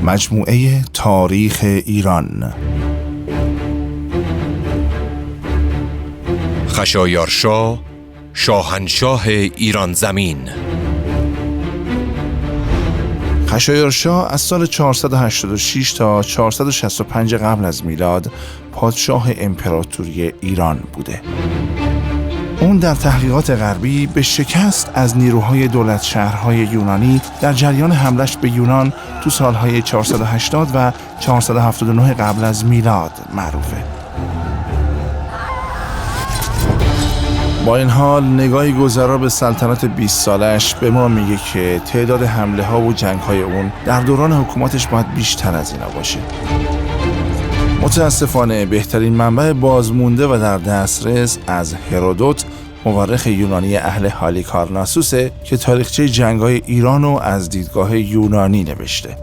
مجموعه تاریخ ایران. خشایارشا، شاهنشاه ایران زمین. خشایارشا از سال 486 تا 465 قبل از میلاد پادشاه امپراتوری ایران بوده. اون در تحقیقات غربی به شکست از نیروهای دولت شهرهای یونانی در جریان حملش به یونان تو سالهای 480 و 479 قبل از میلاد معروفه. با این حال نگاهی گذرا به سلطنت 20 سالش به ما میگه که تعداد حمله ها و جنگ های اون در دوران حکومتش باید بیشتر از اینا باشه. متاسفانه بهترین منبع بازمونده و در دسترس از هرودوت، مورخ یونانی اهل هالیکارناسوسه که تاریخچه جنگ‌های ایرانو از دیدگاه یونانی نوشته.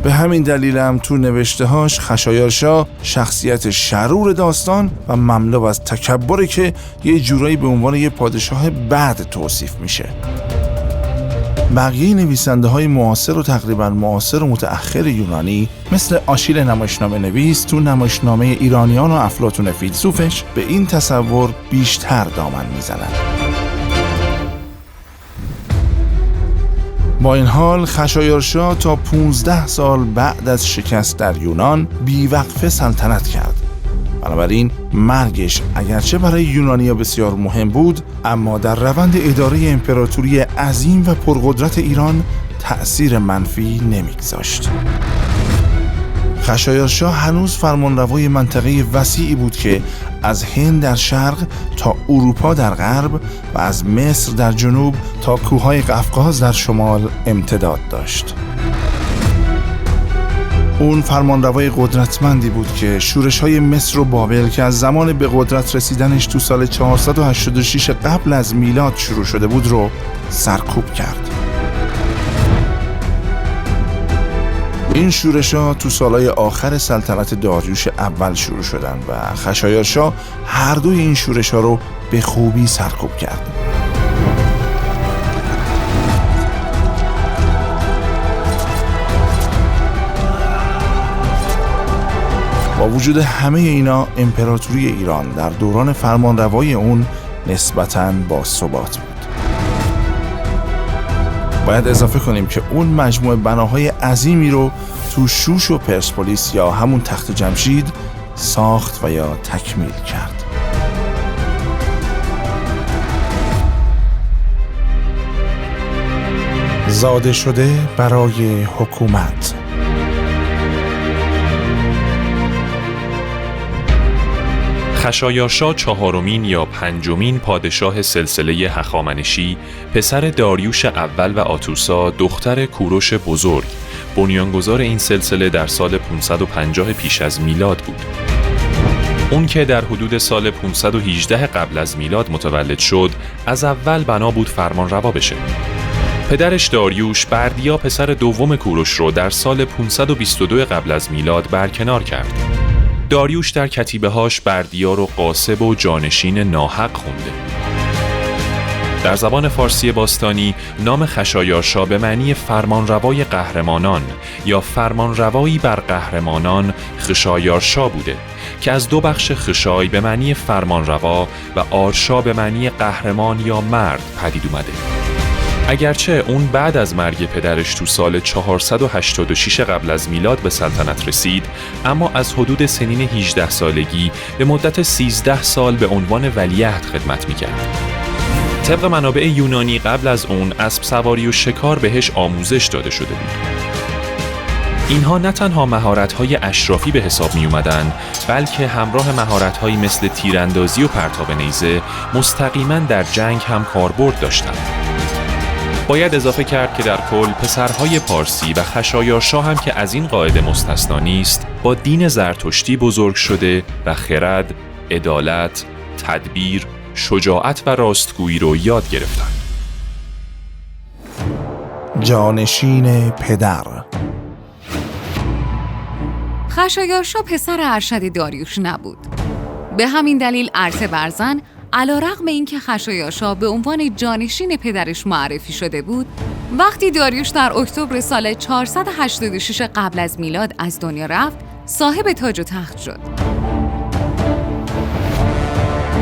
به همین دلیل هم تو نوشته‌هاش خشایارشا شخصیت شرور داستان و مملو از تکبره که یه جورایی به عنوان یه پادشاه بد توصیف میشه. بقیه نویسنده‌های معاصر و تقریباً معاصر و متأخر یونانی مثل آشیل نمایشنامه نویس تو نمایشنامه ایرانیان و افلاطون فیلسوفش به این تصور بیشتر دامن میزنن. با این حال خشایارشا تا 15 سال بعد از شکست در یونان بیوقفه سلطنت کرد. بنابراین مرگش اگرچه برای یونانیا بسیار مهم بود، اما در روند اداره امپراتوری عظیم و پرقدرت ایران تأثیر منفی نمیگذاشت. خشایارشا هنوز فرمانروای منطقه وسیعی بود که از هند در شرق تا اروپا در غرب و از مصر در جنوب تا کوههای قفقاز در شمال امتداد داشت. اون فرمانروای قدرتمندی بود که شورش‌های مصر و بابل که از زمان به قدرت رسیدنش تو سال 486 قبل از میلاد شروع شده بود رو سرکوب کرد. این شورش‌ها تو سالهای آخر سلطنت داریوش اول شروع شدن و خشایارشا هر دوی این شورش‌ها رو به خوبی سرکوب کرد. با وجود همه اینا امپراتوری ایران در دوران فرمانروایی اون نسبتاً باثبات بود. باید اضافه کنیم که اون مجموعه بناهای عظیمی رو تو شوش و پرسپولیس یا همون تخت جمشید ساخت و یا تکمیل کرد. زاده شده برای حکومت. خشایارشا چهارمین یا پنجمین پادشاه سلسله هخامنشی، پسر داریوش اول و آتوسا، دختر کوروش بزرگ، بنیانگذار این سلسله در سال 550 پیش از میلاد بود. اون که در حدود سال 518 قبل از میلاد متولد شد، از اول بنا بود فرمانروا بشه. پدرش داریوش بردیا پسر دوم کوروش رو در سال 522 قبل از میلاد برکنار کرد. داریوش در کتیبه‌هاش بردیا رو غاصب و جانشین ناحق خونده. در زبان فارسی باستانی نام خشایارشا به معنی فرمانروای قهرمانان یا فرمانروایی بر قهرمانان خشایارشا بوده که از دو بخش خشای به معنی فرمانروا و آرشا به معنی قهرمان یا مرد پدید اومده. اگرچه اون بعد از مرگ پدرش تو سال 486 قبل از میلاد به سلطنت رسید، اما از حدود سنین 18 سالگی به مدت 13 سال به عنوان ولیعهد خدمت می‌کرد. طبق منابع یونانی قبل از اون اسب سواری و شکار بهش آموزش داده شده بود. اینها نه تنها مهارت‌های اشرافی به حساب می اومدن، بلکه همراه مهارت‌هایی مثل تیراندازی و پرتاب نیزه مستقیما در جنگ هم کاربرد داشتند. باید اضافه کرد که در کل پسرهای پارسی و خشایارشا هم که از این قاعده مستثنا نیست، با دین زرتشتی بزرگ شده و خرد، عدالت، تدبیر، شجاعت و راستگویی رو یاد گرفتن. جانشین پدر. خشایارشا پسر ارشد داریوش نبود. به همین دلیل ارته برزن علیرغم اینکه خشایارشا به عنوان جانشین پدرش معرفی شده بود، وقتی داریوش در اکتبر سال 486 قبل از میلاد از دنیا رفت، صاحب تاج و تخت شد.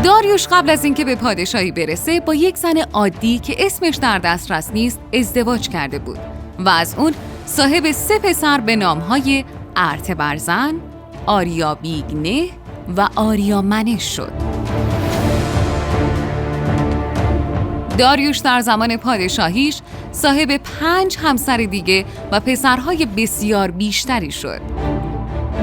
داریوش قبل از اینکه به پادشاهی برسه با یک زن عادی که اسمش در دسترس نیست ازدواج کرده بود و از اون صاحب 3 پسر به نامهای ارتبرزن، آریابیگنه و آریامنش شد. داریوش در زمان پادشاهیش صاحب 5 همسر دیگه و پسرهای بسیار بیشتری شد.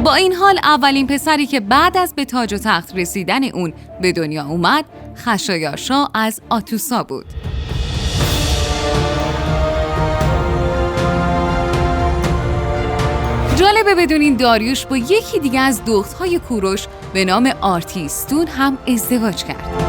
با این حال اولین پسری که بعد از به تاج و تخت رسیدن اون به دنیا اومد خشایارشا از آتوسا بود. جالبه بدونین داریوش با یکی دیگه از دخترهای کوروش به نام آرتیستون هم ازدواج کرد.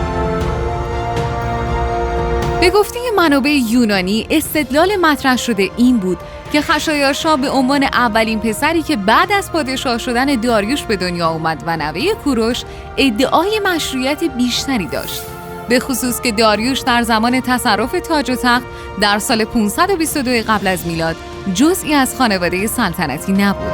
به گفته منابع یونانی استدلال مطرح شده این بود که خشایارشا به عنوان اولین پسری که بعد از پادشاه شدن داریوش به دنیا اومد و نوه کوروش ادعای مشروعیت بیشتری داشت، به خصوص که داریوش در زمان تصرف تاج و تخت در سال 522 قبل از میلاد جزئی از خانواده سلطنتی نبود.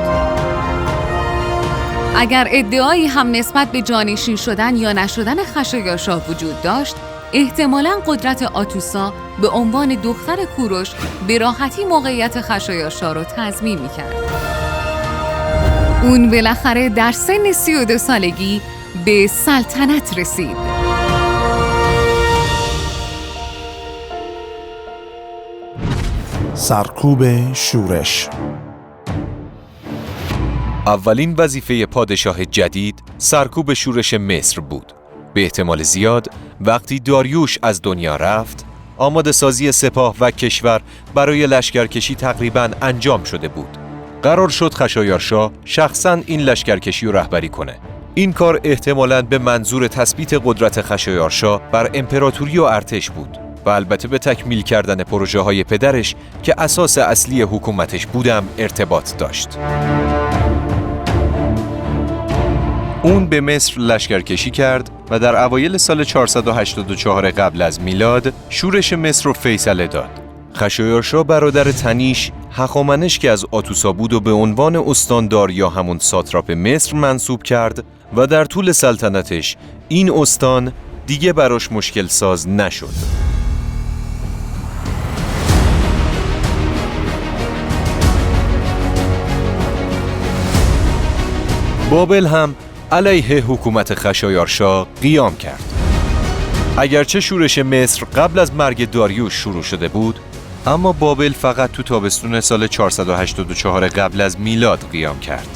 اگر ادعایی هم نسبت به جانشین شدن یا نشدن خشایارشا وجود داشت، احتمالاً قدرت آتوسا به عنوان دختر کوروش به راحتی موقعیت خشایارشا رو تضمین می‌کرد. اون بالاخره در سن 32 سالگی به سلطنت رسید. سرکوب شورش. اولین وظیفه پادشاه جدید سرکوب شورش مصر بود. به احتمال زیاد وقتی داریوش از دنیا رفت، آماده سازی سپاه و کشور برای لشکرکشی تقریباً انجام شده بود. قرار شد خشایارشا شخصاً این لشکرکشی رو رهبری کنه. این کار احتمالاً به منظور تثبیت قدرت خشایارشا بر امپراتوری و ارتش بود و البته به تکمیل کردن پروژه‌های پدرش که اساس اصلی حکومتش بودم ارتباط داشت. اون به مصر لشکرکشی کرد و در اوایل سال 484 قبل از میلاد شورش مصر رو فیصله داد. خشایارشا برادر تنیش هخامنش که از آتوسا بود و به عنوان استاندار یا همون ساتراپ مصر منصوب کرد و در طول سلطنتش این استان دیگه براش مشکل ساز نشد. بابل هم علیه حکومت خشایارشا قیام کرد. اگرچه شورش مصر قبل از مرگ داریوش شروع شده بود، اما بابل فقط تو تابستون سال 484 قبل از میلاد قیام کرد.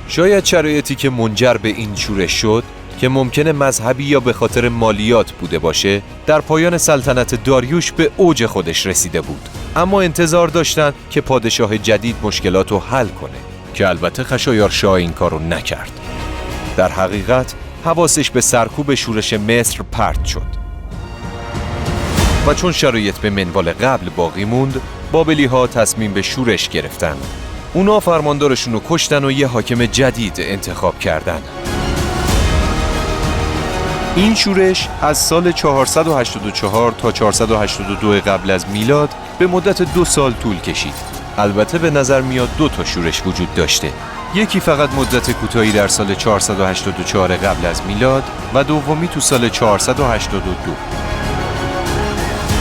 شاید شرایطی که منجر به این شورش شد که ممکنه مذهبی یا به خاطر مالیات بوده باشه، در پایان سلطنت داریوش به اوج خودش رسیده بود. اما انتظار داشتن که پادشاه جدید مشکلات رو حل کنه که البته خشایارشا این کارو نکرد. در حقیقت حواسش به سرکوب شورش مصر پرت شد و چون شرایط به منوال قبل باقی موند، بابلی ها تصمیم به شورش گرفتن. اونا فرماندارشون رو کشتن و یه حاکم جدید انتخاب کردن. این شورش از سال 484 تا 482 قبل از میلاد به مدت 2 سال طول کشید. البته به نظر میاد 2 تا شورش وجود داشته. یکی فقط مدت کوتاهی در سال 484 قبل از میلاد و دومی تو سال 482.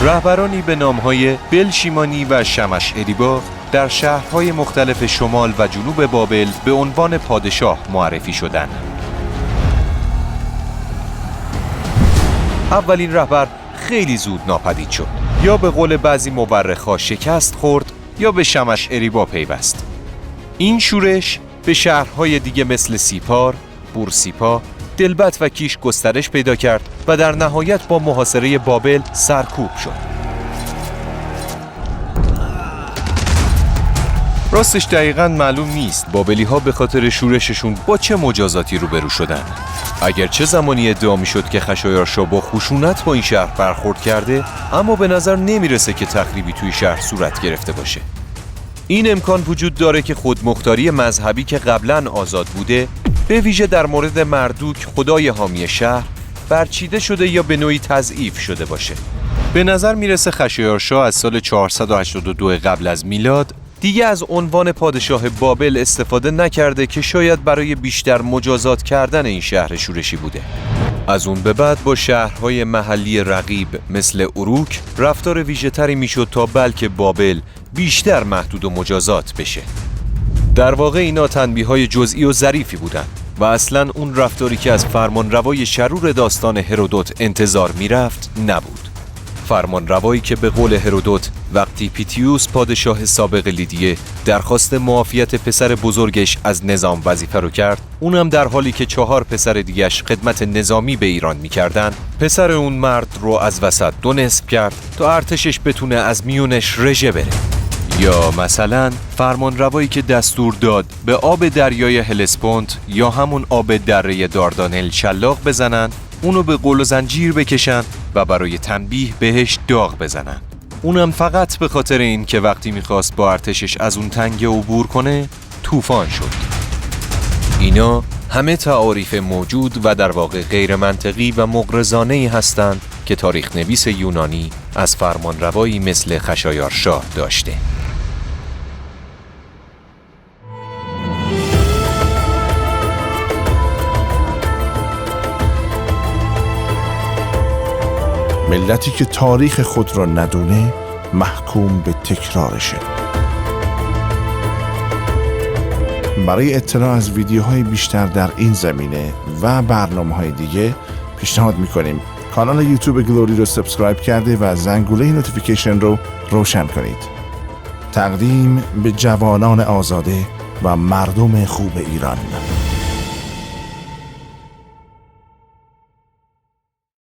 رهبرانی به نامهای بلشیمانی و شمش اریبا در شهرهای مختلف شمال و جنوب بابل به عنوان پادشاه معرفی شدند. اولین رهبر خیلی زود ناپدید شد. یا به قول بعضی مورخا شکست خورد یا به شمش اریبا پیوست. این شورش به شهرهای دیگه مثل سیپار، بورسیپا، دلبت و کیش گسترش پیدا کرد و در نهایت با محاصره بابل سرکوب شد. راستش دقیقاً معلوم نیست بابلی ها به خاطر شورششون با چه مجازاتی روبرو شدن. اگرچه زمانی ادعا می شد که خشایارشا با خشونت با این شهر برخورد کرده، اما به نظر نمیرسه که تخریبی توی شهر صورت گرفته باشه. این امکان وجود داره که خودمختاری مذهبی که قبلاً آزاد بوده، به ویژه در مورد مردوک خدای حامی شهر، برچیده شده یا به نوعی تضعیف شده باشه. به نظر میرسه خشایارشا از سال 482 قبل از میلاد دیگه از عنوان پادشاه بابل استفاده نکرده که شاید برای بیشتر مجازات کردن این شهر شورشی بوده. از اون به بعد با شهرهای محلی رقیب مثل اروک رفتار ویژه‌تری میشد تا بلکه بابل بیشتر محدود و مجازات بشه. در واقع اینا تنبیه‌های جزئی و ظریفی بودن و اصلاً اون رفتاری که از فرمانروای شرور داستان هرودوت انتظار میرفت نبود. فرمانروایی که به قول هرودوت وقتی پیتیوس پادشاه سابق لیدیه درخواست معافیت پسر بزرگش از نظام وظیفه رو کرد، اونم در حالی که 4 پسر دیگش خدمت نظامی به ایران میکردن، پسر اون مرد رو از وسط 2 نصف کرد تا ارتشش بتونه از میونش رژه بره. یا مثلا فرمانروایی که دستور داد به آب دریای هلسپونت یا همون آب دره داردانل شلاق بزنن، اونو به قل و زنجیر بکشن و برای تنبیه بهش داغ بزنن. اونم فقط به خاطر این که وقتی میخواست با ارتشش از اون تنگه عبور کنه طوفان شد. اینا همه تعاریف موجود و در واقع غیر منطقی و مغرضانه‌ای هستند که تاریخ نویس یونانی از فرمانروایی مثل خشایارشا داشته. ملتی که تاریخ خود را ندونه محکوم به تکرارشه. برای اطلاع از ویدیوهای بیشتر در این زمینه و برنامه‌های دیگه پیشنهاد می‌کنیم کانال یوتیوب گلوری رو سابسکرایب کرده و زنگوله نوتیفیکیشن رو روشن کنید. تقدیم به جوانان آزاده و مردم خوب ایران.